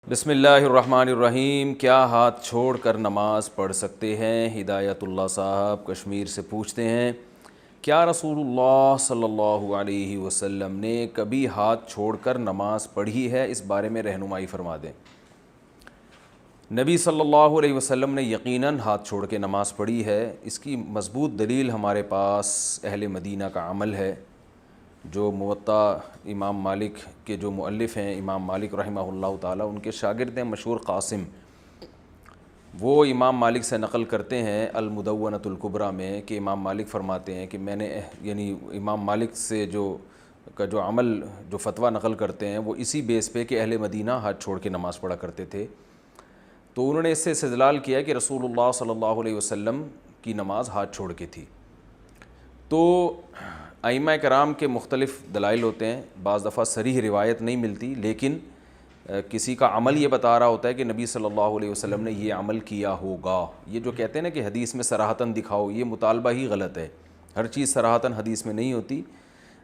بسم اللہ الرحمن الرحیم۔ کیا ہاتھ چھوڑ کر نماز پڑھ سکتے ہیں؟ ہدایت اللہ صاحب کشمیر سے پوچھتے ہیں، کیا رسول اللہ صلی اللہ علیہ وسلم نے کبھی ہاتھ چھوڑ کر نماز پڑھی ہے؟ اس بارے میں رہنمائی فرما دیں۔ نبی صلی اللہ علیہ وسلم نے یقیناً ہاتھ چھوڑ کے نماز پڑھی ہے۔ اس کی مضبوط دلیل ہمارے پاس اہل مدینہ کا عمل ہے، جو موطا امام مالک کے جو مؤلف ہیں، امام مالک رحمہ اللہ تعالیٰ، ان کے شاگرد ہیں مشہور قاسم، وہ امام مالک سے نقل کرتے ہیں المدونۃ الکبریٰ میں کہ امام مالک فرماتے ہیں کہ میں نے امام مالک سے جو عمل جو فتویٰ نقل کرتے ہیں وہ اسی بیس پہ کہ اہل مدینہ ہاتھ چھوڑ کے نماز پڑھا کرتے تھے، تو انہوں نے اس سے استدلال کیا کہ رسول اللہ صلی اللہ علیہ وسلم کی نماز ہاتھ چھوڑ کے تھی۔ تو ائمہ کرام کے مختلف دلائل ہوتے ہیں، بعض دفعہ صریح روایت نہیں ملتی، لیکن کسی کا عمل یہ بتا رہا ہوتا ہے کہ نبی صلی اللہ علیہ وسلم نے یہ عمل کیا ہوگا۔ یہ جو کہتے ہیں نا کہ حدیث میں صراحتاً دکھاؤ، یہ مطالبہ ہی غلط ہے۔ ہر چیز صراحتاً حدیث میں نہیں ہوتی،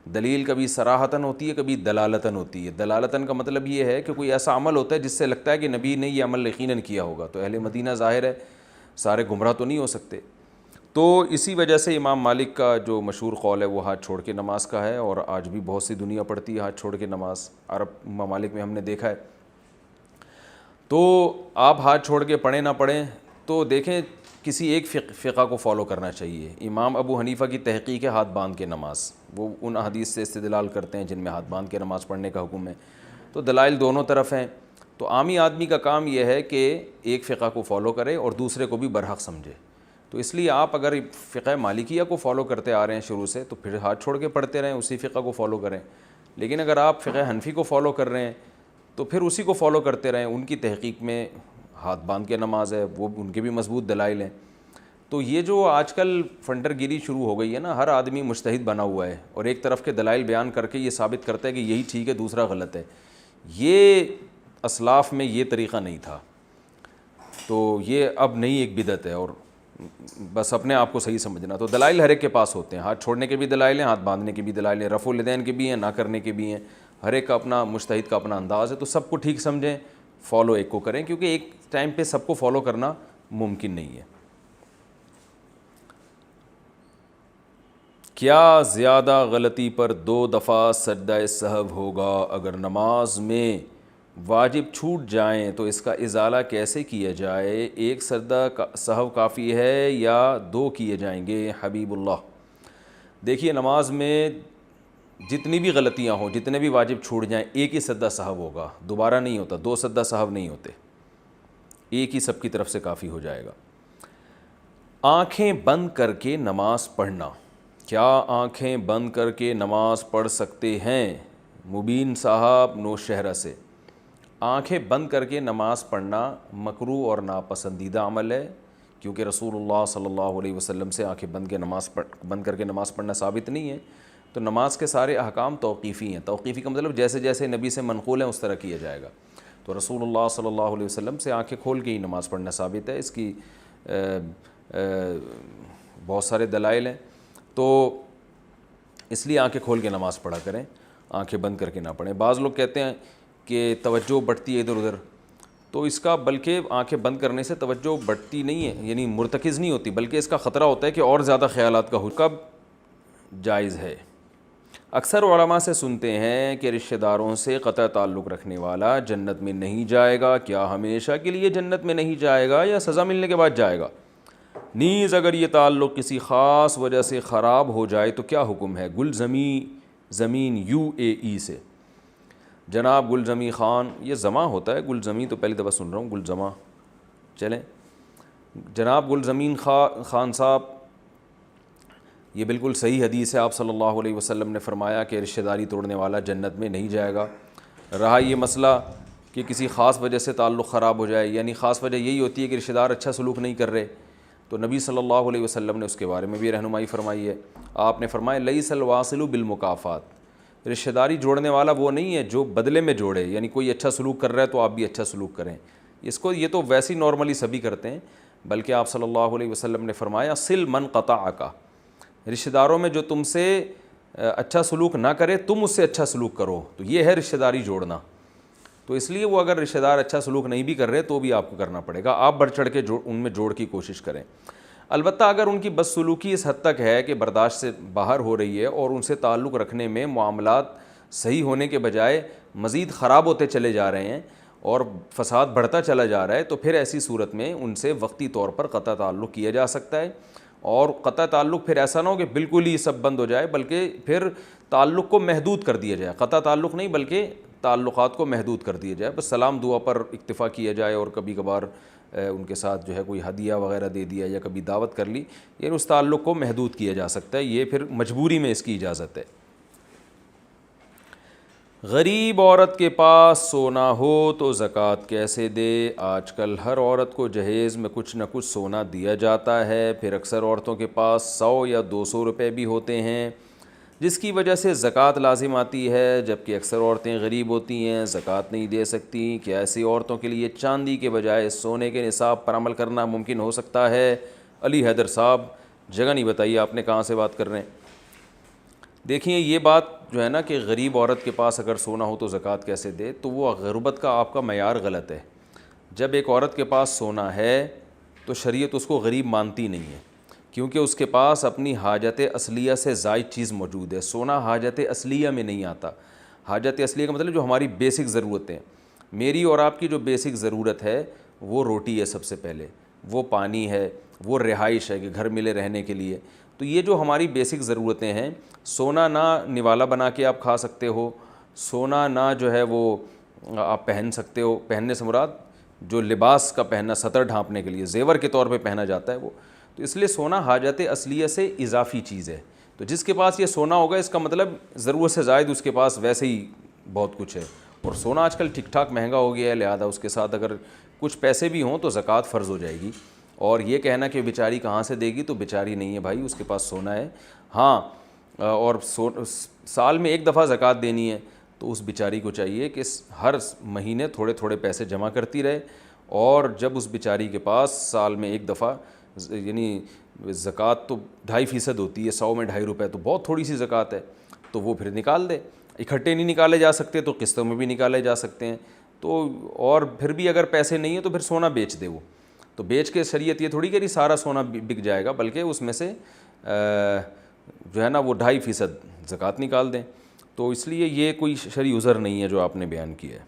دلیل کبھی صراحتاً ہوتی ہے، کبھی دلالتاً ہوتی ہے۔ دلالتاً کا مطلب یہ ہے کہ کوئی ایسا عمل ہوتا ہے جس سے لگتا ہے کہ نبی نے یہ عمل یقیناً کیا ہوگا، تو اہل مدینہ ظاہر ہے سارے گمراہ تو نہیں ہو سکتے۔ تو اسی وجہ سے امام مالک کا جو مشہور قول ہے وہ ہاتھ چھوڑ کے نماز کا ہے، اور آج بھی بہت سی دنیا پڑھتی ہے ہاتھ چھوڑ کے نماز، عرب ممالک میں ہم نے دیکھا ہے۔ تو آپ ہاتھ چھوڑ کے پڑھیں نہ پڑھیں، تو دیکھیں کسی ایک فقہ کو فالو کرنا چاہیے۔ امام ابو حنیفہ کی تحقیق ہے ہاتھ باندھ کے نماز، وہ ان حدیث سے استدلال کرتے ہیں جن میں ہاتھ باندھ کے نماز پڑھنے کا حکم ہے، تو دلائل دونوں طرف ہیں۔ تو عامی آدمی کا کام یہ ہے کہ ایک فقہ کو فالو کرے اور دوسرے کو بھی برحق سمجھے۔ تو اس لیے آپ اگر فقہ مالکیہ کو فالو کرتے آ رہے ہیں شروع سے، تو پھر ہاتھ چھوڑ کے پڑھتے رہیں، اسی فقہ کو فالو کریں۔ لیکن اگر آپ فقہ حنفی کو فالو کر رہے ہیں تو پھر اسی کو فالو کرتے رہیں، ان کی تحقیق میں ہاتھ باندھ کے نماز ہے، وہ ان کے بھی مضبوط دلائل ہیں۔ تو یہ جو آج کل فنڈر گیری شروع ہو گئی ہے نا، ہر آدمی مجتہد بنا ہوا ہے اور ایک طرف کے دلائل بیان کر کے یہ ثابت کرتا ہے کہ یہی ٹھیک ہے دوسرا غلط ہے، یہ اسلاف میں یہ طریقہ نہیں تھا۔ تو یہ اب نئی ایک بدعت ہے، اور بس اپنے آپ کو صحیح سمجھنا۔ تو دلائل ہر ایک کے پاس ہوتے ہیں، ہاتھ چھوڑنے کے بھی دلائل ہیں، ہاتھ باندھنے کے بھی دلائل ہیں، رفع الیدین کے بھی ہیں، نہ کرنے کے بھی ہیں، ہر ایک کا اپنا مجتہد کا اپنا انداز ہے۔ تو سب کو ٹھیک سمجھیں، فالو ایک کو کریں، کیونکہ ایک ٹائم پہ سب کو فالو کرنا ممکن نہیں ہے۔ کیا زیادہ غلطی پر 2 دفعہ سجدہ سہو ہوگا؟ اگر نماز میں واجب چھوٹ جائیں تو اس کا ازالہ کیسے کیا جائے؟ ایک سجدہ سہو کافی ہے یا 2 کیے جائیں گے؟ حبیب اللہ، دیکھیے نماز میں جتنی بھی غلطیاں ہوں، جتنے بھی واجب چھوٹ جائیں، ایک ہی سجدہ سہو ہوگا، دوبارہ نہیں ہوتا، 2 سجدہ سہو نہیں ہوتے، ایک ہی سب کی طرف سے کافی ہو جائے گا۔ آنکھیں بند کر کے نماز پڑھنا، کیا آنکھیں بند کر کے نماز پڑھ سکتے ہیں؟ مبین صاحب نوشہرہ سے۔ آنکھیں بند کر کے نماز پڑھنا مکروہ اور ناپسندیدہ عمل ہے، کیونکہ رسول اللہ صلی اللہ علیہ وسلم سے آنکھیں بند کر کے نماز پڑھنا ثابت نہیں ہے۔ تو نماز کے سارے احکام توقیفی ہیں۔ توقیفی کا مطلب جیسے جیسے نبی سے منقول ہیں اس طرح کیا جائے گا۔ تو رسول اللہ صلی اللہ علیہ وسلم سے آنکھیں کھول کے ہی نماز پڑھنا ثابت ہے، اس کی بہت سارے دلائل ہیں۔ تو اس لیے آنکھیں کھول کے نماز پڑھا کریں، آنکھیں بند کر کے نہ پڑھیں۔ بعض لوگ کہتے ہیں کہ توجہ بٹتی ہے ادھر ادھر، تو اس کا بلکہ آنکھیں بند کرنے سے توجہ بٹتی نہیں ہے، یعنی مرتکز نہیں ہوتی، بلکہ اس کا خطرہ ہوتا ہے کہ اور زیادہ خیالات کا حکم جائز ہے۔ اکثر علماء سے سنتے ہیں کہ رشتہ داروں سے قطع تعلق رکھنے والا جنت میں نہیں جائے گا۔ کیا ہمیشہ کے لیے جنت میں نہیں جائے گا یا سزا ملنے کے بعد جائے گا؟ نیز اگر یہ تعلق کسی خاص وجہ سے خراب ہو جائے تو کیا حکم ہے؟ زمین UAE سے جناب گلزمی خان، یہ زماں ہوتا ہے، گلزمی تو پہلی دفعہ سن رہا ہوں، گلزماں چلیں۔ جناب گلزمین خان صاحب، یہ بالکل صحیح حدیث ہے، آپ صلی اللہ علیہ وسلم نے فرمایا کہ رشتہ داری توڑنے والا جنت میں نہیں جائے گا۔ رہا یہ مسئلہ کہ کسی خاص وجہ سے تعلق خراب ہو جائے، یعنی خاص وجہ یہی ہوتی ہے کہ رشتہ دار اچھا سلوک نہیں کر رہے، تو نبی صلی اللہ علیہ وسلم نے اس کے بارے میں بھی رہنمائی فرمائی ہے۔ آپ نے فرمایا لیس الواصل بالمکافات، رشتہ داری جوڑنے والا وہ نہیں ہے جو بدلے میں جوڑے، یعنی کوئی اچھا سلوک کر رہا ہے تو آپ بھی اچھا سلوک کریں، یہ تو ویسے ہی نارملی سبھی کرتے ہیں، بلکہ آپ صلی اللہ علیہ وسلم نے فرمایا صل من قطعک، رشتہ داروں میں جو تم سے اچھا سلوک نہ کرے تم اس سے اچھا سلوک کرو، تو یہ ہے رشتہ داری جوڑنا۔ تو تو اس لیے وہ اگر رشتہ دار اچھا سلوک نہیں بھی کر رہے تو بھی آپ کو کرنا پڑے گا، آپ بڑھ چڑھ کے ان میں جوڑ کی کوشش کریں۔ البتہ اگر ان کی بدسلوکی اس حد تک ہے کہ برداشت سے باہر ہو رہی ہے اور ان سے تعلق رکھنے میں معاملات صحیح ہونے کے بجائے مزید خراب ہوتے چلے جا رہے ہیں اور فساد بڑھتا چلا جا رہا ہے، تو پھر ایسی صورت میں ان سے وقتی طور پر قطع تعلق کیا جا سکتا ہے۔ اور قطع تعلق پھر ایسا نہ ہو کہ بالکل ہی سب بند ہو جائے، بلکہ پھر تعلق کو محدود کر دیا جائے، قطع تعلق نہیں بلکہ تعلقات کو محدود کر دیا جائے، بس سلام دعا پر اکتفا کیا جائے اور کبھی کبھار ان کے ساتھ جو ہے کوئی ہدیہ وغیرہ دے دیا یا کبھی دعوت کر لی، یعنی اس تعلق کو محدود کیا جا سکتا ہے، یہ پھر مجبوری میں اس کی اجازت ہے۔ غریب عورت کے پاس سونا ہو تو زکوٰۃ کیسے دے؟ آج کل ہر عورت کو جہیز میں کچھ نہ کچھ سونا دیا جاتا ہے، پھر اکثر عورتوں کے پاس 100 یا 200 روپے بھی ہوتے ہیں، جس کی وجہ سے زکوٰۃ لازم آتی ہے، جبکہ اکثر عورتیں غریب ہوتی ہیں، زکوٰۃ نہیں دے سکتی۔ کیا ایسی عورتوں کے لیے چاندی کے بجائے سونے کے نصاب پر عمل کرنا ممکن ہو سکتا ہے؟ علی حیدر صاحب، جگہ نہیں بتائیے آپ نے کہاں سے بات کر رہے ہیں۔ دیکھیں یہ بات جو ہے نا کہ غریب عورت کے پاس اگر سونا ہو تو زکوٰۃ کیسے دے، تو وہ غربت کا آپ کا معیار غلط ہے۔ جب ایک عورت کے پاس سونا ہے تو شریعت اس کو غریب مانتی نہیں ہے، کیونکہ اس کے پاس اپنی حاجت اصلیہ سے زائد چیز موجود ہے۔ سونا حاجت اصلیہ میں نہیں آتا۔ حاجت اصلیہ کا مطلب جو ہماری بیسک ضرورتیں، میری اور آپ کی جو بیسک ضرورت ہے وہ روٹی ہے، سب سے پہلے وہ پانی ہے، وہ رہائش ہے کہ گھر ملے رہنے کے لیے۔ تو یہ جو ہماری بیسک ضرورتیں ہیں، سونا نہ نوالا بنا کے آپ کھا سکتے ہو، سونا نہ جو ہے وہ آپ پہن سکتے ہو، پہننے سے مراد جو لباس کا پہننا، سطر ڈھانپنے کے لیے زیور کے طور پہ پہنا جاتا ہے وہ، تو اس لیے سونا حاجت اصلیہ سے اضافی چیز ہے۔ تو جس کے پاس یہ سونا ہوگا اس کا مطلب ضرورت سے زائد اس کے پاس ویسے ہی بہت کچھ ہے، اور سونا آج کل ٹھیک ٹھاک مہنگا ہو گیا ہے، لہذا اس کے ساتھ اگر کچھ پیسے بھی ہوں تو زکوٰۃ فرض ہو جائے گی۔ اور یہ کہنا کہ بیچاری کہاں سے دے گی، تو بیچاری نہیں ہے بھائی، اس کے پاس سونا ہے۔ ہاں، اور سال میں ایک دفعہ زکوٰۃ دینی ہے، تو اس بیچاری کو چاہیے کہ ہر مہینے تھوڑے تھوڑے پیسے جمع کرتی رہے، اور جب اس بیچاری کے پاس سال میں ایک دفعہ، یعنی زکوٰۃ تو 2.5% ہوتی ہے، 100 میں 2.5 روپے تو بہت تھوڑی سی زکوٰۃ ہے، تو وہ پھر نکال دے۔ اکٹھے نہیں نکالے جا سکتے تو قسطوں میں بھی نکالے جا سکتے ہیں، تو اور پھر بھی اگر پیسے نہیں ہیں تو پھر سونا بیچ دے وہ، تو بیچ کے شریعت یہ تھوڑی کہ سارا سونا بک جائے گا، بلکہ اس میں سے جو ہے نا وہ 2.5% زکوٰۃ نکال دیں۔ تو اس لیے یہ کوئی شرعی عذر نہیں ہے جو آپ نے بیان کیا ہے۔